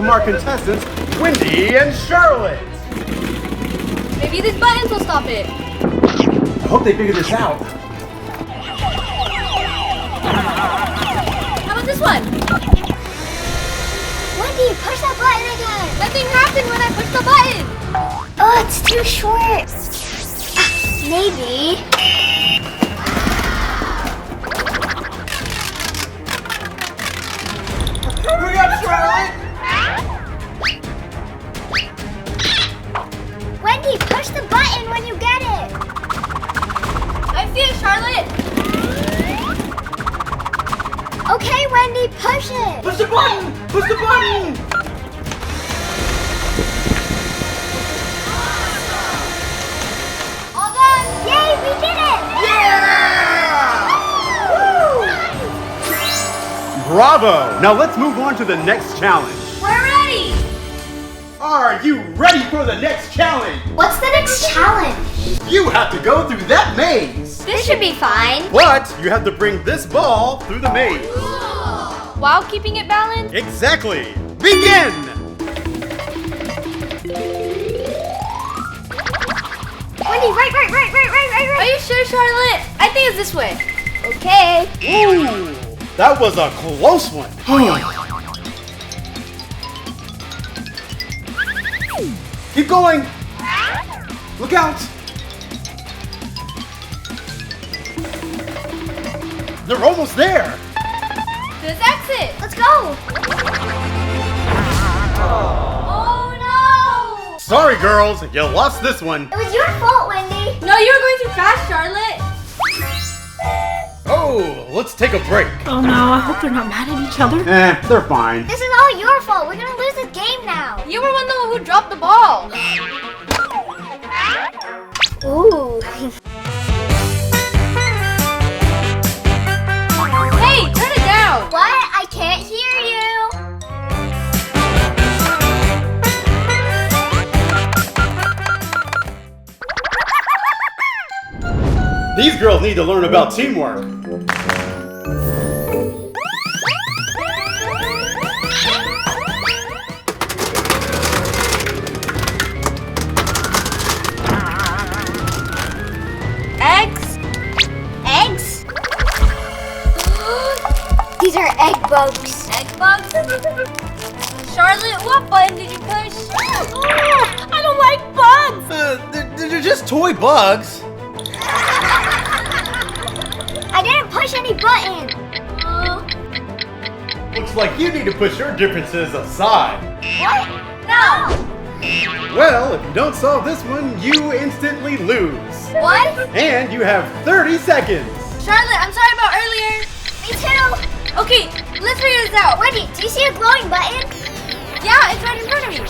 from our contestants, Wendy and Charlotte. Maybe these buttons will stop it. I hope they figure this out. How about this one? Wendy, push that button again. Nothing happened when I pushed the button. Oh, it's too short. Maybe. Hurry up, Charlotte! Wendy, push the button when you get it. I see it, Charlotte. Okay, Wendy, push it. Push the button! Push the button! All done. Yay, we did it. Yeah! Woo! Bravo! Now let's move on to the next challenge. We're ready. Are you ready for the next challenge? What's the next challenge? You have to go through that maze. This should be fine. But you have to bring this ball through the maze. While keeping it balanced. Exactly. Begin! Wendy, right. Are you sure, Charlotte? I think it's this way. Okay. Ooh, that was a close one. Keep going. Look out. They're almost there. This exit. Let's go. Oh no! Sorry, girls. You lost this one. It was your fault, Wendy. No, you were going too fast, Charlotte. Oh, let's take a break. Oh no, I hope they're not mad at each other. They're fine. This is all your fault. We're gonna lose this game now. You were the one who dropped the ball. Ooh. Hey, turn it down. What? I can't hear you. These girls need to learn about teamwork. Eggs. Eggs? These are egg bugs. Egg bugs. Charlotte, what button did you push? I don't like bugs! They're just toy bugs. I didn't push any button. Looks like you need to push your differences aside. What? No. Well, if you don't solve this one, you instantly lose. What? And you have 30 seconds. Charlotte, I'm sorry about earlier. Me too. Okay, let's figure this out. Wendy, do you see a glowing button? Yeah, it's right in front of me.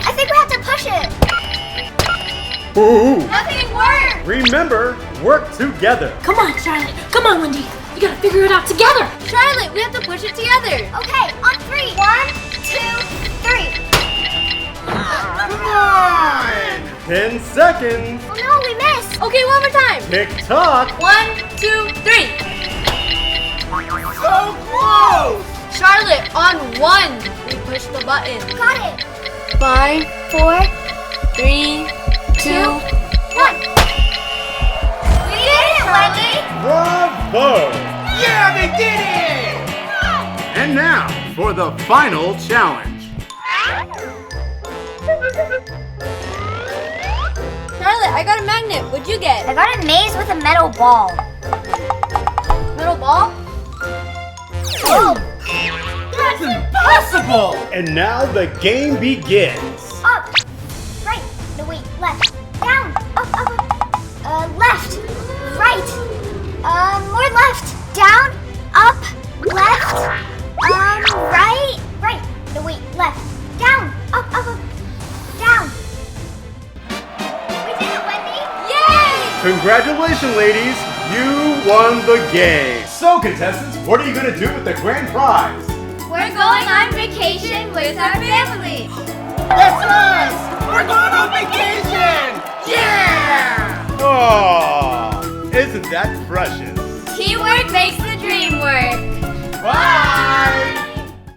I think we have to push it. Ooh. Nothing worked. Remember, work together. Come on, Charlotte. Come on, Wendy. You gotta figure it out together. Charlotte, we have to push it together. Okay, on 3. 1, 2, 3. Come on! 10 seconds. Oh no, we missed. Okay, one more time. Tick tock. 1, 2, 3. So close! Charlotte, on 1, we push the button. Got it. 5, 4, 3, 2, 1. We did it, Wendy. Bravo! Yeah, they did it! And now for the final challenge. Charlotte, I got a magnet. What'd you get? I got a maze with a metal ball. Metal ball? Oh, That's impossible! And now the game begins. up, right, no wait, left, down, up, left, right, more left, down, up, left, right, no wait, left, down, up, down. We did it, Wendy! Yay! Congratulations, ladies! You won the game. So, contestants, what are you going to do with the grand prize? We're going on vacation with our family. That's us! We're going on vacation! Yeah! Oh, isn't that precious? Teamwork makes the dream work. Bye!